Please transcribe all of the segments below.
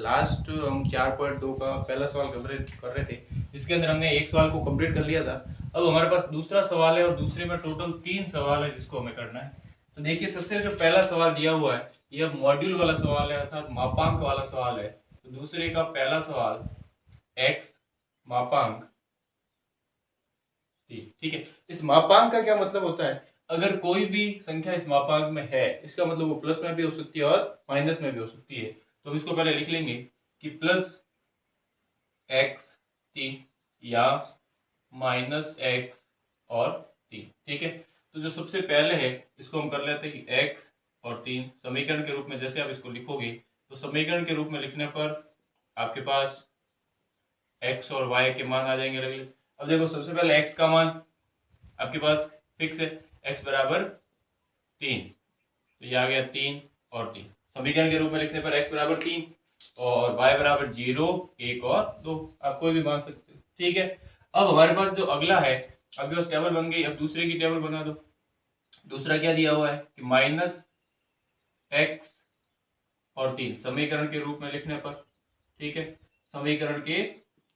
Last हम 4.2 का पहला सवाल कर रहे थे, जिसके अंदर हमने एक सवाल को कंप्लीट कर लिया था। अब हमारे पास दूसरा सवाल है और दूसरे में टोटल 3 सवाल है जिसको हमें करना है। तो देखिए, सबसे जो पहला सवाल दिया हुआ है यह मॉड्यूल वाला सवाल है, अर्थात मापांक वाला सवाल है। तो दूसरे का पहला सवाल x मापांक t, ठीक है। इस मापांक का क्या मतलब होता है? अगर कोई भी संख्या इस मापांक में है, इसका मतलब वो प्लस में भी हो सकती है और माइनस में भी हो सकती है। तो हम इसको पहले लिख लेंगे कि प्लस एक्स टी या माइनस एक्स और टी, ठीक है। तो जो सबसे पहले है इसको हम कर लेते हैं कि एक्स और 3 समीकरण के रूप में जैसे आप इसको लिखोगे, तो समीकरण के रूप में लिखने पर आपके पास एक्स और वाई के मान आ जाएंगे अलग। अब देखो, सबसे पहले एक्स का मान आपके पास फिक्स है, एक्स बराबर 3, तो ये आ गया 3 और 3। समीकरण के रूप में लिखने पर एक्स बराबर 3 और वाई बराबर 0, 1 और 2, आप कोई भी मान सकते हो, ठीक है। अब हमारे पास जो अगला है, आपके पास टेबल बन गई। अब दूसरे की टेबल बना दो। दूसरा क्या दिया हुआ है कि माइनस एक्स और 3 समीकरण के रूप में लिखने पर, ठीक है, समीकरण के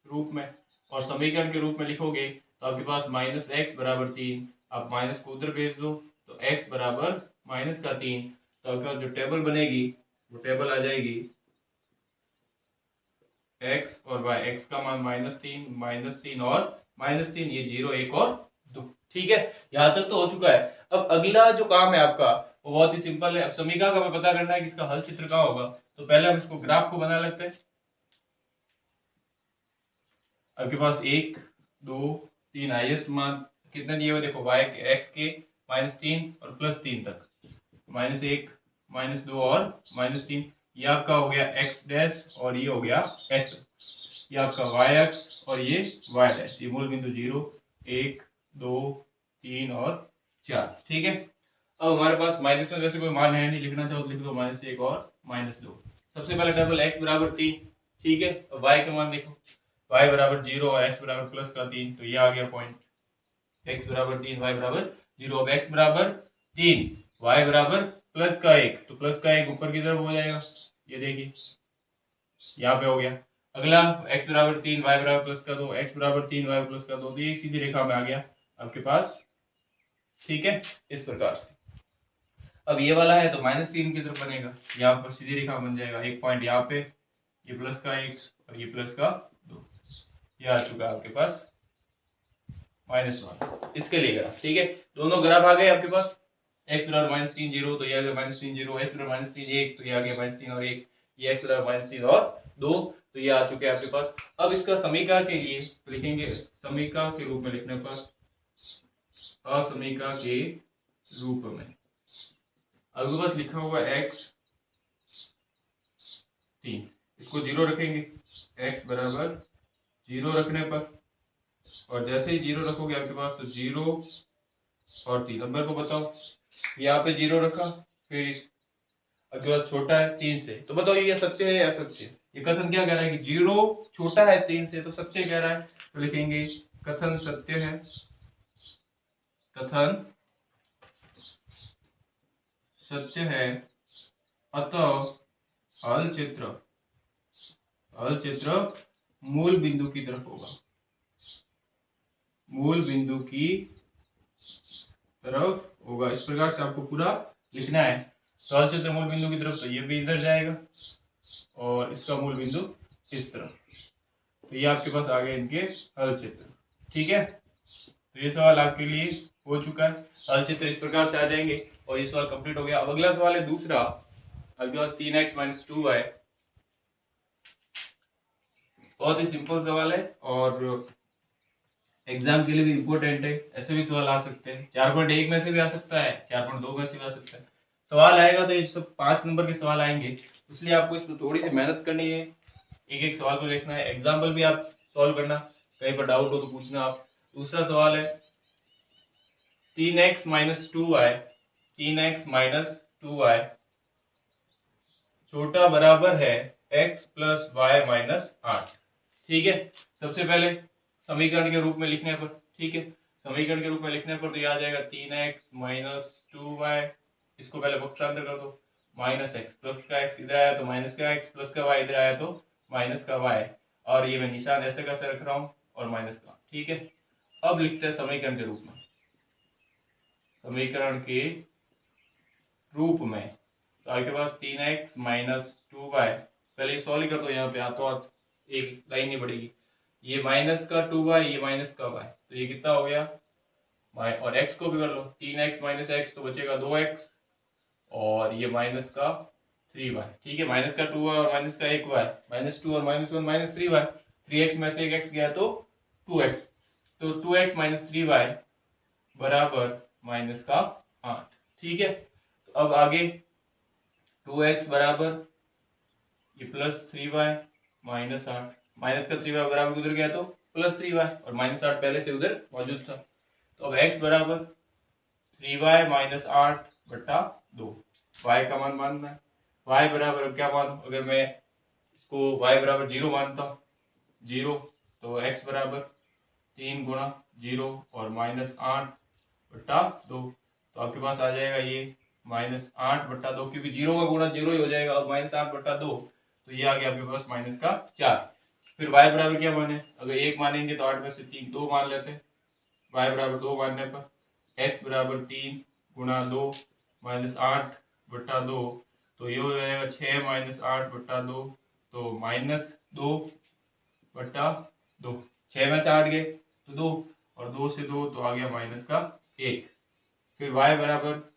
रूप में। और समीकरण के रूप में लिखोगे तो आपके पास माइनस एक्स बराबर 3, आप माइनस को उधर भेज दो तो एक्स बराबर माइनस का 3। तो आपके पास जो टेबल बनेगी वो टेबल आ जाएगी एक्स और वाई, एक्स का मान -3 और -3, ये 0, 1 और 2, ठीक है। यहां तक तो हो चुका है। अब अगला जो काम है आपका वो बहुत ही सिंपल है। अब समीकरण का हमें पता करना है कि इसका हल चित्र कहाँ होगा। तो पहले हम इसको ग्राफ को बना लेते हैं। आपके पास 1, 2, 3 हाईएस्ट मान कितने दिए हुए देखो, वाई के एक्स के -3 और +3 तक, -1, -2 और -3। ये आपका हो गया एक्स डैश और ये हो गया एक्स, ये आपका वाई एक्स और ये वाई डैश। ये मूल बिंदु 0, 1, 2, 3 और 4, ठीक है। अब हमारे पास माइनस में वैसे कोई मान है नहीं, लिखना चाहो तो लिख दो -1 और -2। सबसे पहले टेबल एक्स बराबर 3, ठीक है। अब वाई के मान देखो, y बराबर 0 और x बराबर प्लस का 3, तो ये आ गया पॉइंट, x बराबर 3, y बराबर 0। अब x बराबर 3, y बराबर प्लस का 1, तो प्लस का 1 ऊपर की तरफ हो जाएगा, ये देखिए यहाँ पे हो गया। अगला x बराबर 3, y बराबर प्लस का 2, x बराबर 3, y प्लस का 2, तो ये एक सीधी रेखा में आ गया आपके पास, ठीक है, इस प्रकार से। अब ये वाला है तो -3 की तरफ बनेगा, यहाँ पर सीधी रेखा बन जाएगा, एक पॉइंट यहाँ पे, ये प्लस का 1 और ये प्लस का 2, ये आ चुका है आपके पास -1। इसके लिए ग्राफ, ठीक है। दोनों ग्राफ आ गए आपके पास। x बराबर -3 0, तो ये आ गया -3 0, x बराबर -3 1, तो ये आ गया -3 और 1, ये x बराबर -3 और 2, तो ये आ चुके हैं आपके पास। अब इसका समीकरण के लिए लिखेंगे, समीकरण के रूप में लिखने पर असमीकरण के रूप में आपके पास लिखा हुआ x 3, इसको 0 रखेंगे, x बराबर 0 रखने पर, और जैसे ही 0 रखोगे आपके पास तो 0 और 3। अब मेरे को बताओ, यहाँ पे 0 रखा, फिर आपके पास छोटा है 3 से, तो बताओ ये सत्य है या असत्य? ये कथन क्या कह रहा है कि 0 छोटा है 3 से, तो सत्य कह रहा है। तो लिखेंगे कथन सत्य है, कथन सत्य है, अतः हल चित्र मूल बिंदु की तरफ होगा, मूल बिंदु की तरफ होगा। इस प्रकार से आपको पूरा लिखना है। तो हल चित्र मूल बिंदु की तरफ, तो ये भी इधर जाएगा और इसका मूल बिंदु इस तरफ, तो ये आपके पास आ गए इनके हल चित्र, ठीक है। तो ये सवाल आपके लिए हो चुका है, हल चित्र इस प्रकार से आ जाएंगे और ये सवाल कंप्लीट हो गया। अब अगला सवाल है दूसरा, आपके पास 3x - 2 है। बहुत ही सिंपल सवाल है और एग्जाम के लिए भी इम्पोर्टेंट है। ऐसे भी सवाल आ सकते हैं, 4.1 में से भी आ सकता है, 4.2 में से भी आ सकता है। सवाल आएगा तो ये सब 5 नंबर के सवाल आएंगे, इसलिए आपको इसमें थोड़ी सी मेहनत करनी है, एक एक सवाल को देखना है। एग्जाम्पल भी आप सॉल्व करना, कहीं पर डाउट हो तो पूछना आप। दूसरा सवाल है 3x - 2y, 3x - 2y छोटा बराबर है x + y - 8, ठीक है। सबसे पहले समीकरण के रूप में लिखने पर, ठीक है, समीकरण के रूप में लिखने पर तो ये आ जाएगा 3x - 2y, इसको पहले पक्षांतर कर दो, माइनस एक्स, प्लस का एक्स इधर आया तो माइनस का एक्स, प्लस का वाई इधर आया तो माइनस का वाई, और ये मैं निशान ऐसे कैसे रख रहा हूँ और माइनस का। ठीक है, अब लिखते हैं समीकरण के रूप में, समीकरण के रूप में। तो आपके पास 3x माइनस 2y, पहले सॉल्व कर दो, यहाँ पे हाथों हाथ एक लाइन नहीं बढ़ेगी, ये माइनस का 2y, ये माइनस का y, तो ये कितना हो गया, और x को भी कर लो, 3x माइनस x तो बचेगा 2x, और ये माइनस का 3y। ठीक है, माइनस का 2y और माइनस का 1y, माइनस 2 और माइनस 1 माइनस 3y, 3x में से एक x गया तो 2x, तो 2x माइनस 3y बराबर माइनस का 8। ठीक है, तो अब आगे 2x बराबर ये प्लस 3y माइनस 8, माइनस का 3y बराबर उधर गया तो प्लस 3y, और माइनस 8 पहले से उधर मौजूद था, तो अब x बराबर 3y माइनस 8 बटा 2, y का मान मानना है। y बराबर क्या मानूं, अगर मैं इसको y बराबर 0 मानता हूँ, 0, तो x बराबर 3 गुणा 0 और माइनस 8 बटा 2, तो आपके पास आ जाएगा ये माइनस 8 बटा 2, क्योंकि 0 का गुणा 0 ही हो जाएगा, और माइनस 8 बटा 2, तो ये आ गया आपके पास माइनस का 4। फिर y बराबर क्या माने, अगर 1 मानेंगे तो 8 में से 3 2 मान लेते हैं, y बराबर 2 मानने पर x बराबर 3 गुणा 2 माइनस 8 बटा 2, तो ये हो जाएगा 6 माइनस 8 बटा 2, तो माइनस 2 बटा 2, 6 में से 8 गए तो 2, और 2 से 2 तो आ गया माइनस का 1। फिर y बराबर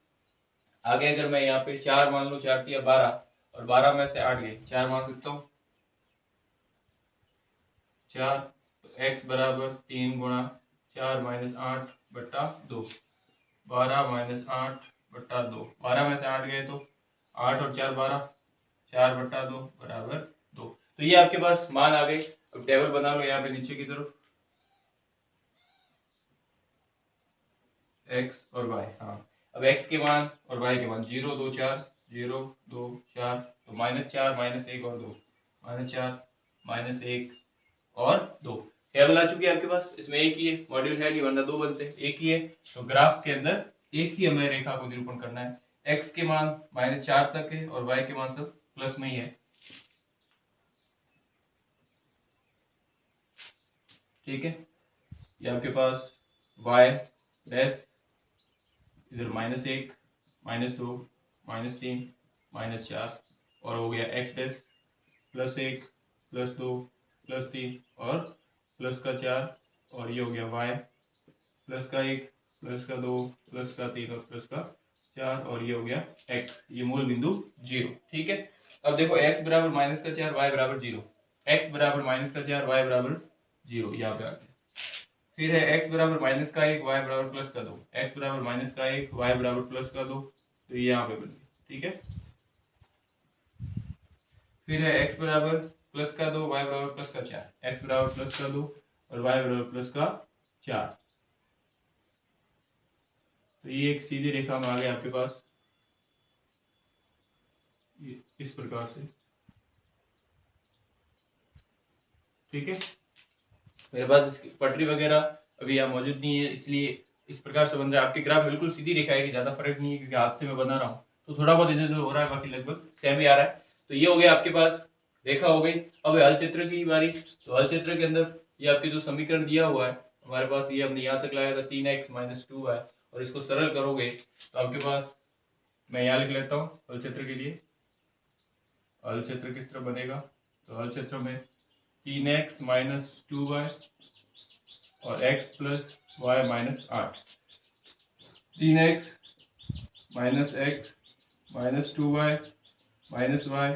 आगे अगर मैं यहाँ पे 4 मान लूँ, 4 या 12, और 12 में से 8 गए, 4 मान सकता हूँ 4, तो x बराबर 3 गुणा 4 माइनस 8 बटा 2, 12 माइनस 8 बटा 2, 12 में से 8 गए तो 8 और 4 12, 4 बटा 2 बराबर 2। तो ये आपके पास मान आ गए। अब टेबल बना लो यहाँ पे नीचे की तरफ, x और y। हाँ, अब x के मान और y के मान 0 2 4, 0 2 4, तो माइनस 4 माइनस 1 और 2, माइनस 4 माइनस 1 और 2। टेबल आ चुकी है आपके पास, इसमें एक ही है, मॉड्यूल है नहीं, वरना दो बनते, एक ही है। तो ग्राफ के अंदर एक ही हमें रेखा को निरूपण करना है, x के मान माइनस 4 तक है और y के मान सब प्लस में ही है। ठीक है, ये आपके पास y डैश इधर माइनस 1 माइनस 2 माइनस 3 माइनस 4, और हो गया x dash plus 1 plus 2 plus 3 और प्लस का 4, और ये हो गया y प्लस का 1 प्लस का 2 प्लस का 3 और प्लस का 4, और ये हो गया x, ये मूल बिंदु 0। ठीक है, अब देखो x बराबर माइनस का 4 y बराबर 0, x बराबर माइनस का 4 y बराबर 0, यहाँ पे आ गया। फिर है x बराबर माइनस का 1 y बराबर प्लस का 2, x बराबर माइनस का 1 y बराबर प्लस का 2, तो ये यहाँ पे बन गया। ठीक है, फिर है x बराबर प्लस का 2 y बराबर प्लस का 4, x बराबर प्लस का 2 और y बराबर प्लस का 4, तो ये एक सीधी रेखा में आ गया आपके पास इस प्रकार से। ठीक है, मेरे पास इसकी पटरी वगैरह अभी यहाँ मौजूद नहीं है, इसलिए इस प्रकार से बन रहा है। आपके ग्राफ बिल्कुल सीधी रेखा है, ज्यादा फर्क नहीं है, क्योंकि हाथ से मैं बना रहा हूँ तो थोड़ा बहुत इधर उधर हो रहा है, बाकी लगभग सेम ही आ रहा है। तो ये हो गया आपके पास रेखा हो गई। अब हल क्षेत्र की बारी, तो हल क्षेत्र के अंदर ये आपके जो समीकरण दिया हुआ है हमारे पास, ये हमने यहाँ तक लाया था 3x माइनस 2y, और इसको सरल करोगे तो आपके पास, मैं यहाँ लिख लेता हूँ हल क्षेत्र के लिए, हल क्षेत्र किस तरह बनेगा, तो हल क्षेत्र में 3x माइनस 2y और x plus Y minus 8, 3x minus X minus 2y minus Y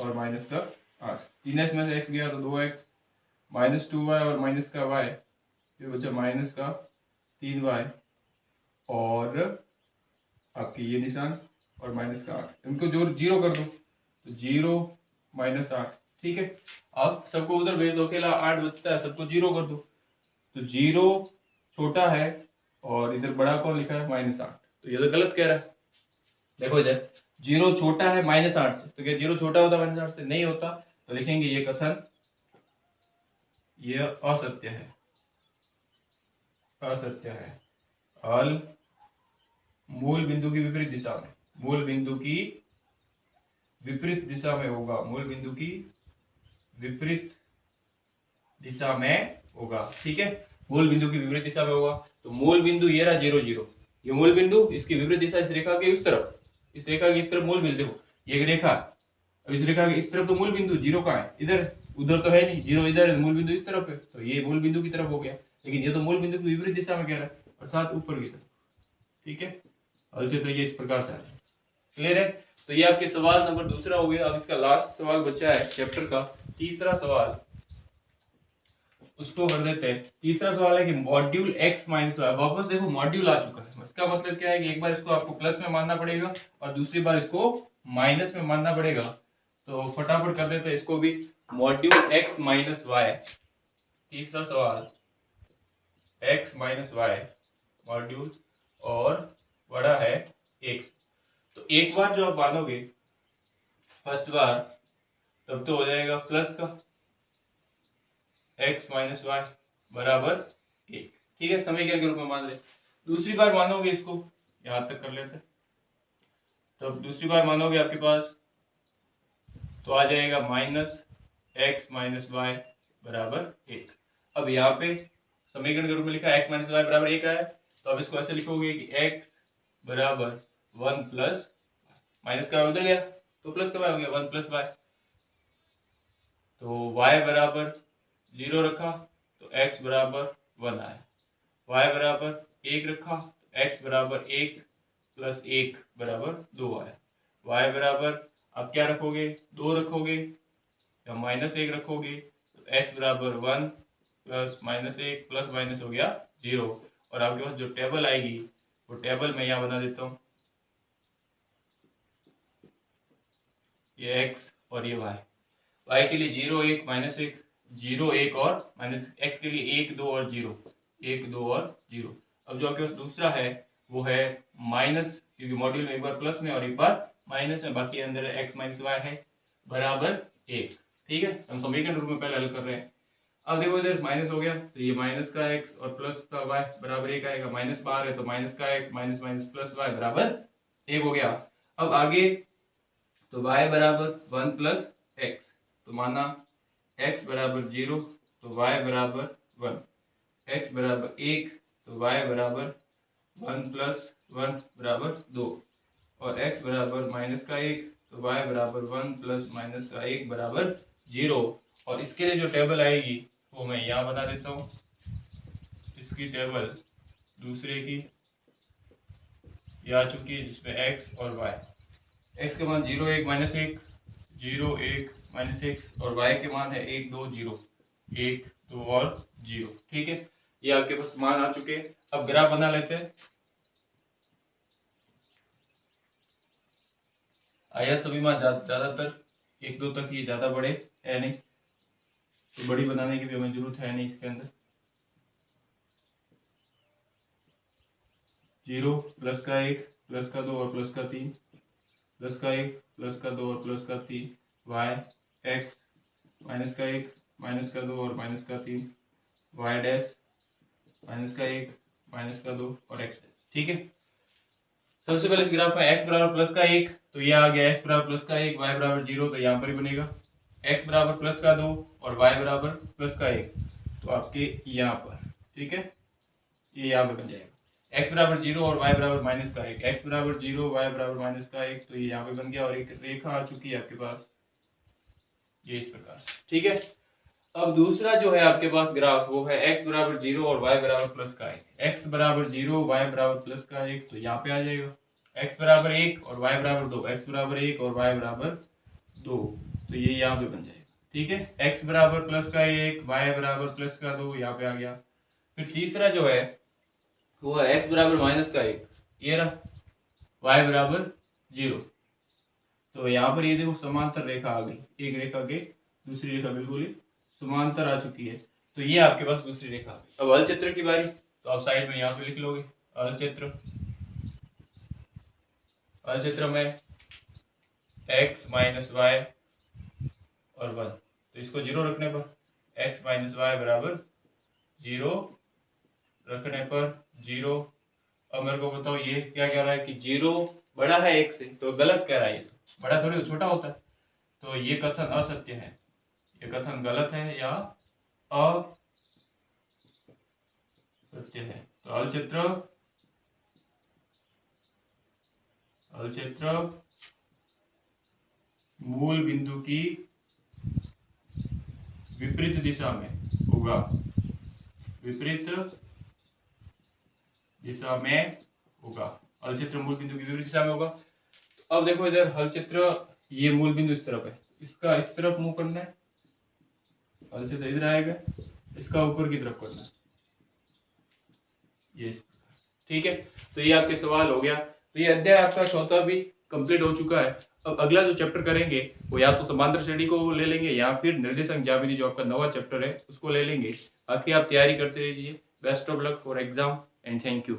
और माइनस का 8, 3x में से x गया तो 2x माइनस 2y और माइनस का y, फिर बचा माइनस का 3y और आपकी ये निशान और माइनस का 8, इनको जो 0 कर दो तो 0 माइनस 8। ठीक है, अब सबको उधर भेज दो, अकेला 8 बचता है, सबको 0 कर दो, तो 0 छोटा है और इधर बड़ा कौन लिखा है माइनस 8, तो ये तो गलत कह रहा है। देखो इधर 0 छोटा है माइनस 8 से, तो क्या 0 छोटा होता माइनस 8 से? नहीं होता, तो लिखेंगे ये कथन ये असत्य है, असत्य है। हल मूल बिंदु की विपरीत दिशा में, मूल बिंदु की विपरीत दिशा में होगा, मूल बिंदु की विपरीत दिशा में होगा। ठीक है, मूल बिंदु की विपरीत दिशा में होगा। तो मूल बिंदु ये रहा 0 0, ये मूल बिंदु, इसकी विपरीत दिशा इस रेखा के उस तरफ, इस रेखा की इस तरफ मूल बिंदु, ये रेखा, अब इस रेखा के इस तरफ तो मूल बिंदु 0 कहाँ है, इधर, उधर तो है नहीं, 0 इधर है, मूल बिंदु इस तरफ है, तो ये मूल बिंदु की तरफ हो गया। लेकिन ये तो मूल बिंदु की विपरीत दिशा में कह रहा है, अर्थात ऊपर की तरफ। ठीक है, और तो ये इस प्रकार से आ रहा है। क्लियर है? तो ये आपके सवाल नंबर दूसरा हो गया। अब इसका लास्ट सवाल बचा है चैप्टर का, तीसरा सवाल, उसको कर देते हैं। तीसरा सवाल है कि मॉड्यूल x माइनस वाई, वापस देखो मॉड्यूल आ चुका है, इसका मतलब क्या है कि एक बार इसको आपको प्लस में मानना पड़ेगा और दूसरी बार इसको माइनस में मानना पड़ेगा। तो फटाफट कर देते हैं इसको भी। मॉड्यूल x माइनस वाई, तीसरा सवाल, x माइनस वाई मॉड्यूल और बड़ा है x। तो एक बार जो आप मानोगे फर्स्ट बार, तब तो हो जाएगा प्लस का x माइनस वाई बराबर 1। ठीक है, समीकरण के रूप में मान ले। दूसरी बार मानोगे इसको, यहां तक कर लेते, तो दूसरी बार मानोगे आपके पास तो आ जाएगा माइनस x माइनस वाई बराबर 1। अब यहाँ पे समीकरण के रूप में लिखा x माइनस वाई बराबर 1 है, तो अब इसको ऐसे लिखोगे कि x बराबर 1 प्लस, माइनस का उधर गया तो प्लस का हो गया 1 प्लस वाई, तो y बराबर 0 रखा तो x बराबर 1 आया, y बराबर 1 रखा तो x बराबर 1 प्लस 1 बराबर 2 आया, y बराबर अब क्या रखोगे, 2 रखोगे या माइनस 1 रखोगे तो x बराबर 1 प्लस माइनस 1 प्लस माइनस हो गया 0। और आपके पास जो टेबल आएगी वो टेबल मैं यहाँ बना देता हूँ, ये x और ये y के लिए 0 1 माइनस 1, 0 1 और माइनस, x के लिए 1 2 और 0, 1 2 और 0। अब जो आपके पास दूसरा है वो है माइनस, क्योंकि मॉड्यूल में एक बार प्लस में और एक बार माइनस में, बाकी अंदर x माइनस वाई है बराबर 1। ठीक है, हम समीकरण रूप में पहले हल कर रहे हैं। अब देखो इधर माइनस हो गया तो ये माइनस का x और प्लस का y बराबर 1 आएगा, माइनस बाहर है तो माइनस का x minus minus plus y बराबर 1 हो गया। अब आगे तो y बराबर 1 प्लस x, तो माना x बराबर 0 तो y बराबर 1, x बराबर 1 तो y बराबर 1 प्लस 1 बराबर 2, और x बराबर माइनस का 1 तो y बराबर 1 प्लस माइनस का 1 बराबर 0। और इसके लिए जो टेबल आएगी वो मैं यहाँ बना देता हूँ, इसकी टेबल दूसरे की ये आ चुकी है जिसमें x और y, x के मान 0 1 माइनस 1, 0 1 माइनस 1 और y के मान है 1 2 0, 1 2 और 0। ठीक है, ये आपके पास मान आ चुके हैं। अब ग्राफ बना लेते हैं। आया सभी मान ज्यादातर 1 2 तक, ये ज्यादा बड़े है नहीं, तो बड़ी बनाने की भी हमें जरूरत है नहीं। इसके अंदर 0 प्लस का 1 प्लस का 2 और प्लस का 3, प्लस का 1 प्लस का 2 और प्लस का 3, y x माइनस का 1 माइनस का 2 और माइनस का 3, y डैश माइनस का 1 माइनस का 2 और x डैश। ठीक है, सबसे पहले इस ग्राफ में x बराबर प्लस का 1 तो ये आ गया, x बराबर प्लस का 1, y बराबर 0 तो यहाँ पर ही बनेगा, x बराबर प्लस का 2 और y बराबर प्लस का 1 तो आपके यहाँ पर। ठीक है, ये यहाँ पे बन जाएगा x बराबर 0 और y बराबर माइनस का 1, x बराबर 0 y बराबर माइनस का 1 तो ये यहाँ पे बन गया, और एक रेखा आ चुकी है आपके पास ये इस प्रकार से। ठीक है, अब दूसरा जो है आपके पास ग्राफ वो है x बराबर 0 और y बराबर प्लस का 1, x बराबर 0 y बराबर प्लस का 1 तो यहाँ पे आ जाएगा, x बराबर 1 और y बराबर 2, x बराबर 1 और y बराबर 2 तो ये यहाँ पे बन जाएगा। ठीक है, x बराबर प्लस का 1 y बराबर प्लस का 2 यहाँ पे आ गया। फिर तीसरा जो है वो है x बराबर माइनस का 1, ये रहा, y बराबर 0, तो यहाँ पर ये देखो समांतर रेखा आ गई, एक रेखा के दूसरी रेखा बिल्कुल ही समांतर आ चुकी है, तो ये आपके पास दूसरी रेखा आ गई। अब हल क्षेत्र की बारी, तो आप साइड में यहाँ पे लिख लोगे हल क्षेत्र, हल क्षेत्र में x माइनस वाई और 1, तो इसको 0 रखने पर x माइनस वाई बराबर 0 रखने पर 0। अब मेरे को बताओ ये क्या कह रहा है कि 0 बड़ा है 1 से, तो गलत कह रहा है ये, बड़ा थोड़ी छोटा होता है। तो ये कथन असत्य है, ये कथन गलत है या असत्य है। तो अलचित्र मूल बिंदु की विपरीत दिशा में होगा, विपरीत दिशा में होगा। अलचित्र मूल बिंदु की विपरीत दिशा में होगा। अब देखो इधर हलचित्र, ये मूल बिंदु इस तरफ है, इसका इस तरफ मुंह करना है, हलचित्र इधर आएगा, इसका ऊपर की तरफ करना है, ये ठीक है। तो ये आपके सवाल हो गया। तो ये अध्याय आपका चौथा भी कंप्लीट हो चुका है। अब अगला जो चैप्टर करेंगे वो या तो समांतर श्रेणी को ले लेंगे या फिर निर्देशांक ज्यामिति जो आपका नवा चैप्टर है उसको ले लेंगे। बाकी आप तैयारी करते रहिए। Best of luck for exam and thank you.